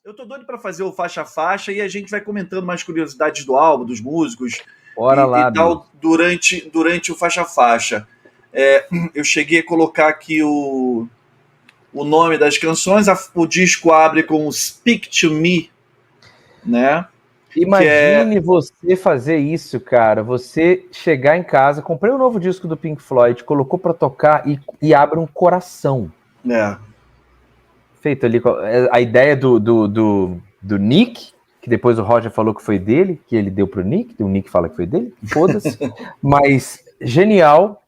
Eu tô doido para fazer o faixa a faixa e a gente vai comentando mais curiosidades do álbum, dos músicos Bora lá, e tal durante o faixa a faixa. Eu cheguei a colocar aqui o nome das canções, o disco abre com Speak to Me, né? Imagine você fazer isso, cara. Você chegar em casa, comprei um novo disco do Pink Floyd, colocou pra tocar e abre um coração. Feito ali. A ideia do Nick, que depois o Roger falou que foi dele, que ele deu pro Nick, o Nick fala que foi dele, foda-se. Mas genial.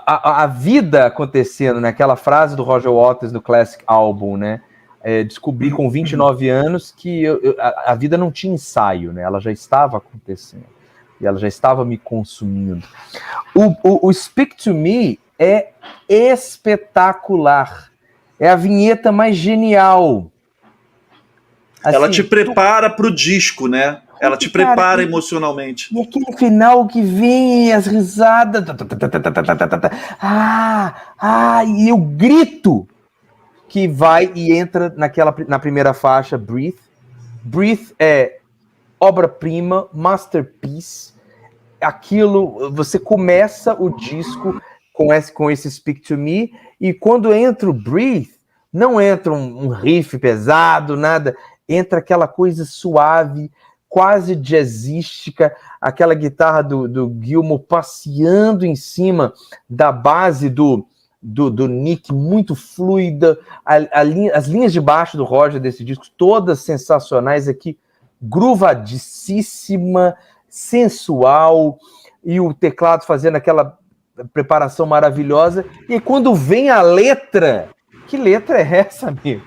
A vida acontecendo, naquela frase do Roger Waters do Classic Album, né? Descobri com 29 anos que a vida não tinha ensaio, né? Ela já estava acontecendo. E ela já estava me consumindo. O Speak to Me é espetacular. É a vinheta mais genial. Assim, ela te prepara para o disco, né? Ela te prepara emocionalmente. E aquele final que vem, as risadas. E o grito que vai e entra na primeira faixa, Breathe. Breathe é obra-prima, masterpiece. Aquilo, você começa o disco com esse Speak to Me, e quando entra o Breathe, não entra um riff pesado, nada, entra aquela coisa suave, quase jazzística, aquela guitarra do Gilmour passeando em cima da base do Nick, muito fluida, as linhas de baixo do Roger desse disco, todas sensacionais aqui, groovadíssima, sensual, e o teclado fazendo aquela preparação maravilhosa, e quando vem a letra, que letra é essa, amigo?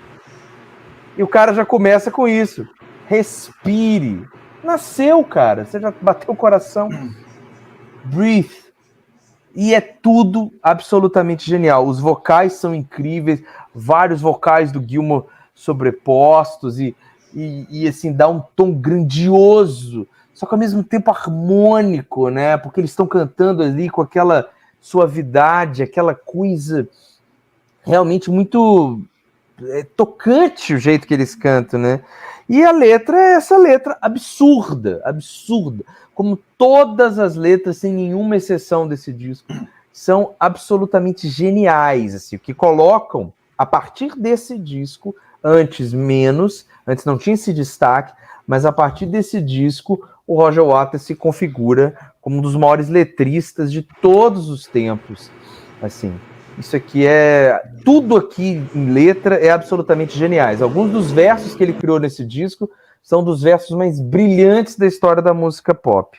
E o cara já começa com isso. Respire. Nasceu, cara. Você já bateu o coração. Breathe. E é tudo absolutamente genial. Os vocais são incríveis. Vários vocais do Gilmour sobrepostos. E assim, dá um tom grandioso. Só que ao mesmo tempo harmônico, né? Porque eles estão cantando ali com aquela suavidade, aquela coisa realmente muito tocante o jeito que eles cantam, né? E a letra é essa letra absurda, como todas as letras, sem nenhuma exceção desse disco, são absolutamente geniais, assim, que colocam, a partir desse disco, antes não tinha esse destaque, mas a partir desse disco, o Roger Waters se configura como um dos maiores letristas de todos os tempos, assim. Isso aqui tudo aqui em letra é absolutamente geniais. Alguns dos versos que ele criou nesse disco são dos versos mais brilhantes da história da música pop.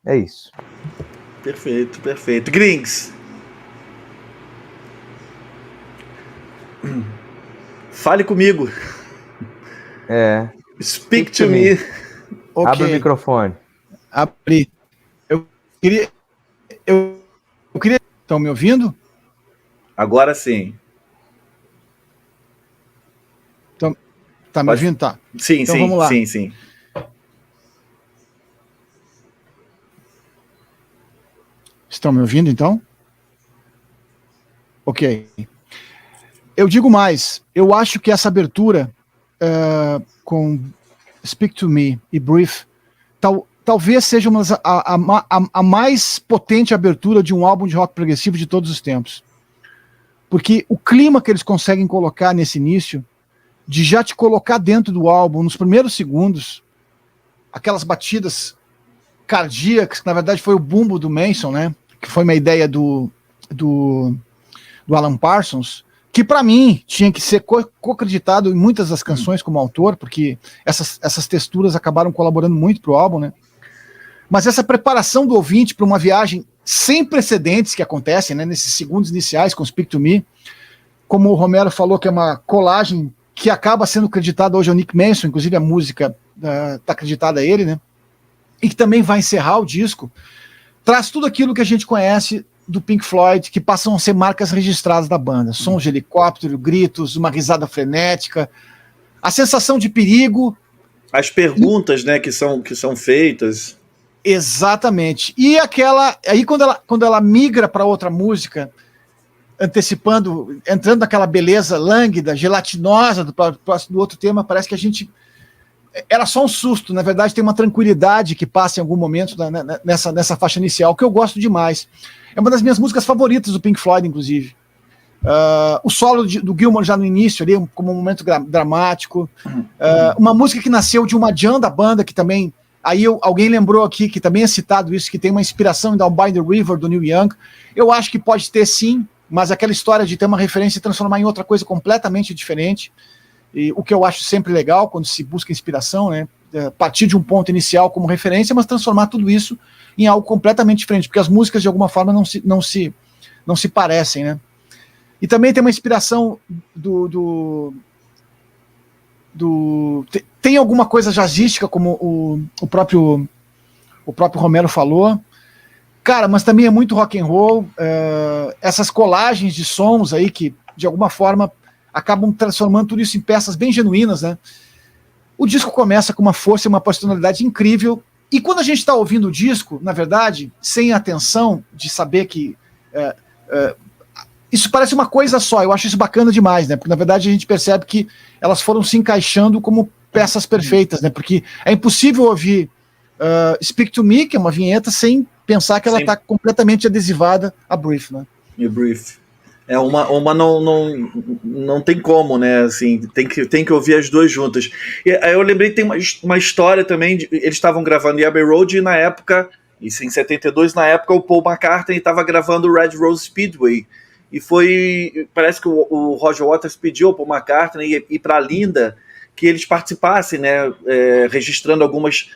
É isso. Perfeito, perfeito. Grings. Fale comigo. Speak to me. Okay. Abre o microfone. Abri. Eu queria... Estão me ouvindo? Agora sim. Então, tá me ouvindo? Tá. Sim, então, sim, vamos lá. sim. Estão me ouvindo, então? Ok. Eu digo mais. Eu acho que essa abertura com Speak to Me e Brief talvez seja a mais potente abertura de um álbum de rock progressivo de todos os tempos. Porque o clima que eles conseguem colocar nesse início, de já te colocar dentro do álbum, nos primeiros segundos, aquelas batidas cardíacas, que na verdade foi o bumbo do Manson, né? Que foi uma ideia do Alan Parsons, que para mim tinha que ser co-acreditado em muitas das canções como autor, porque essas texturas acabaram colaborando muito pro álbum, né? Mas essa preparação do ouvinte para uma viagem sem precedentes que acontecem, né, nesses segundos iniciais com Speak to Me, como o Romero falou, que é uma colagem que acaba sendo creditada hoje ao Nick Manson, inclusive a música está acreditada a ele, né, e que também vai encerrar o disco, traz tudo aquilo que a gente conhece do Pink Floyd, que passam a ser marcas registradas da banda, sons de helicóptero, gritos, uma risada frenética, a sensação de perigo. As perguntas, né, que são feitas... Exatamente. E aí quando ela migra para outra música, antecipando, entrando naquela beleza lânguida, gelatinosa do outro tema, parece que a gente... Era só um susto, na verdade tem uma tranquilidade que passa em algum momento nessa faixa inicial, que eu gosto demais. É uma das minhas músicas favoritas do Pink Floyd, inclusive. O solo do Gilmour já no início, ali, como um momento dramático. Uma música que nasceu de uma jam da banda, que também... Aí alguém lembrou aqui, que também é citado isso, que tem uma inspiração em Down by the River, do Neil Young. Eu acho que pode ter sim, mas aquela história de ter uma referência e transformar em outra coisa completamente diferente. E o que eu acho sempre legal quando se busca inspiração, né? Partir de um ponto inicial como referência, mas transformar tudo isso em algo completamente diferente, porque as músicas de alguma forma não se parecem, né? E também tem uma inspiração tem alguma coisa jazzística, como o próprio Romero falou, cara, mas também é muito rock and roll. Essas colagens de sons aí que de alguma forma acabam transformando tudo isso em peças bem genuínas, né? O disco começa com uma força e uma personalidade incrível, e quando a gente está ouvindo o disco, na verdade, sem a atenção de saber que isso parece uma coisa só, eu acho isso bacana demais, né? Porque na verdade a gente percebe que elas foram se encaixando como peças perfeitas, né? Porque é impossível ouvir Speak to Me, que é uma vinheta, sem pensar que ela está completamente adesivada a Brief, né? E Brief. Uma não tem como, né? Assim, tem que ouvir as duas juntas. E aí eu lembrei que tem uma história também, eles estavam gravando em Abbey Road e na época, isso em 72, na época o Paul McCartney estava gravando o Red Rose Speedway. E parece que o Roger Waters pediu ao Paul McCartney ir para Linda que eles participassem, né? Registrando algumas...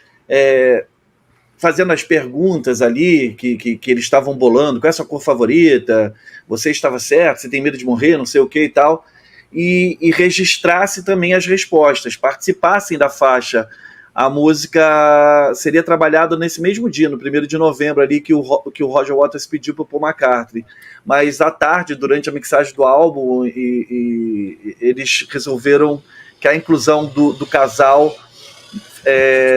fazendo as perguntas ali que eles estavam bolando, qual é a sua cor favorita, você estava certo, você tem medo de morrer, não sei o que e tal, e registrasse também as respostas, participassem da faixa. A música seria trabalhada nesse mesmo dia, no 1º de novembro, ali que o Roger Waters pediu para o Paul McCartney. Mas à tarde, durante a mixagem do álbum, eles resolveram que a inclusão do casal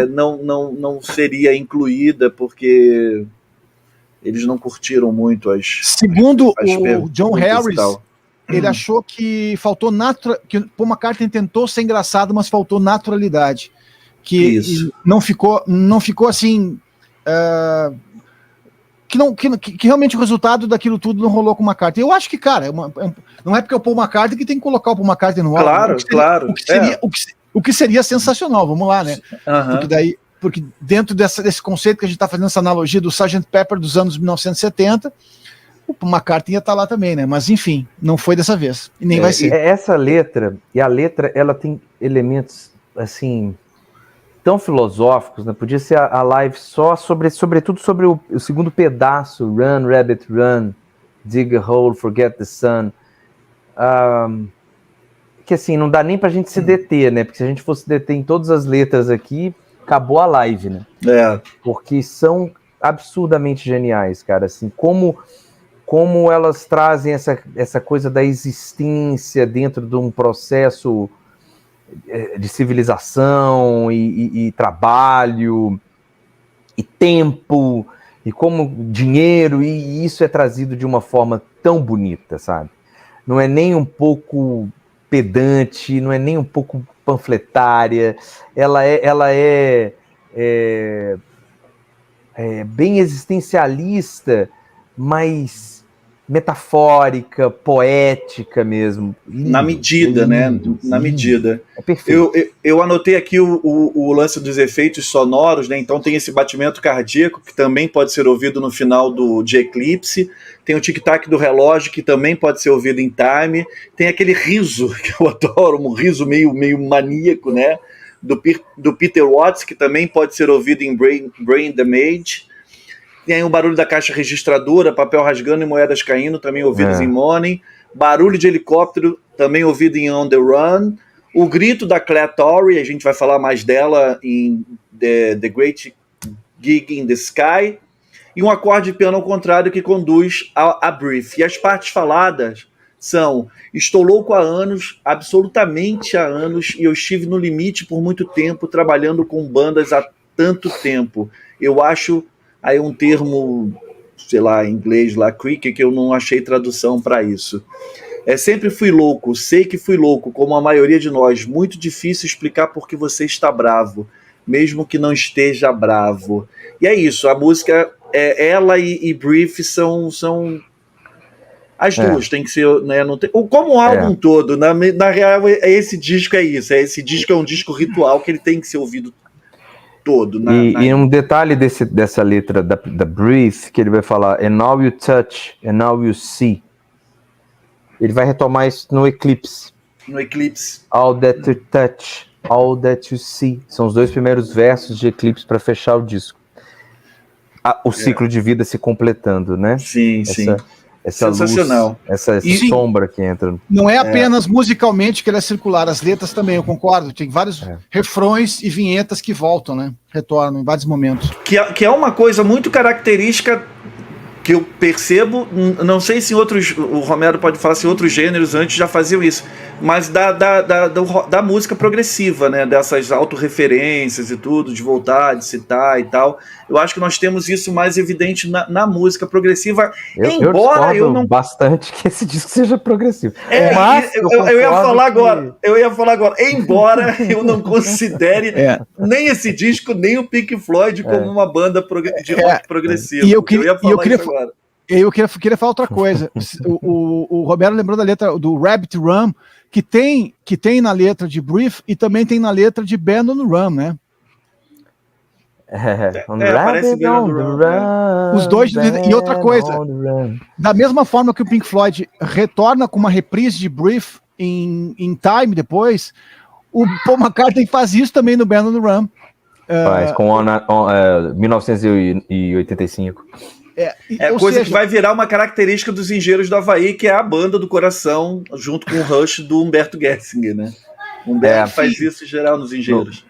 não seria incluída, porque eles não curtiram muito Segundo o John Harris, ele achou que faltou que o Paul McCartney tentou ser engraçado, mas faltou naturalidade. Que não ficou assim, que realmente o resultado daquilo tudo não rolou com o McCartney. Eu acho que, cara, não é porque é o Paul McCartney que tem que colocar o Paul McCartney no álbum. Claro. O que seria sensacional, vamos lá, né? Uhum. Porque dentro desse conceito que a gente está fazendo essa analogia do Sgt. Pepper dos anos 1970, o Paul McCartney ia estar lá também, né? Mas enfim, não foi dessa vez e nem vai ser. Essa letra, ela tem elementos assim tão filosóficos, né? Podia ser a live só sobretudo sobre o segundo pedaço, Run, Rabbit, Run, Dig a Hole, Forget the Sun, que assim, não dá nem pra gente se deter, né? Porque se a gente fosse deter em todas as letras aqui, acabou a live, né? Porque são absurdamente geniais, cara, assim, como elas trazem essa coisa da existência dentro de um processo de civilização e trabalho e tempo e como dinheiro, e isso é trazido de uma forma tão bonita, sabe? Não é nem um pouco pedante, não é nem um pouco panfletária, ela é bem existencialista, mas metafórica, poética mesmo. Lindo, na medida, lindo, né? Na medida. É perfeito. Eu anotei aqui o lance dos efeitos sonoros, né? Então tem esse batimento cardíaco, que também pode ser ouvido no final de Eclipse. Tem o tic-tac do relógio, que também pode ser ouvido em Time. Tem aquele riso, que eu adoro, um riso meio maníaco, né? Do Peter Watts, que também pode ser ouvido em Brain Damage. Tem aí o barulho da caixa registradora, papel rasgando e moedas caindo, também ouvidos em Money. Barulho de helicóptero, também ouvido em On the Run. O grito da Claire Torrey, a gente vai falar mais dela em The Great Gig in the Sky. E um acorde de piano ao contrário que conduz a Brief. E as partes faladas são: estou louco há anos, absolutamente há anos, e eu estive no limite por muito tempo, trabalhando com bandas há tanto tempo. Eu acho... Aí um termo sei lá, em inglês lá, Creek, que eu não achei tradução para isso. Sempre fui louco, sei que fui louco, como a maioria de nós. Muito difícil explicar por que você está bravo, mesmo que não esteja bravo. E é isso, a música, ela e Brief são as duas, tem que ser, né, não tem, como o álbum todo, na real, esse disco é isso, esse disco é um disco ritual que ele tem que ser ouvido todo. E um detalhe dessa letra da Breathe, que ele vai falar, and now you touch, and now you see. Ele vai retomar isso no Eclipse. No Eclipse. All that you touch, all that you see. São os 2 primeiros versos de Eclipse para fechar o disco. O ciclo de vida se completando, né? Sim, essa sensacional. Luz, essa sombra que entra. Não é apenas musicalmente que ele é circular, as letras também, eu concordo. Tem vários refrões e vinhetas que voltam, né? Retornam em vários momentos. Que é uma coisa muito característica que eu percebo, não sei se o Romero pode falar se outros gêneros antes já faziam isso, mas da música progressiva, né, dessas autorreferências e tudo, de voltar, de citar e tal. Eu acho que nós temos isso mais evidente na música progressiva, embora eu não... bastante que esse disco seja progressivo. Mas eu ia falar agora, embora eu não considere nem esse disco, nem o Pink Floyd como uma banda de rock progressivo. E eu queria falar outra coisa. O Roberto lembrou da letra do Rabbit Run, que tem na letra de Brief e também tem na letra de Band on the Run, né? Parece Band on the Run, né? Os dois. E outra coisa, da mesma forma que o Pink Floyd retorna com uma reprise de Brief em Time depois, o Paul McCartney faz isso também no Band on the Run. Faz, com 1985. Coisa que vai virar uma característica dos Engenheiros do Havaí, que é a banda do coração, junto com o Rush do Humberto Gessinger, né? Humberto faz isso em geral nos Engenheiros.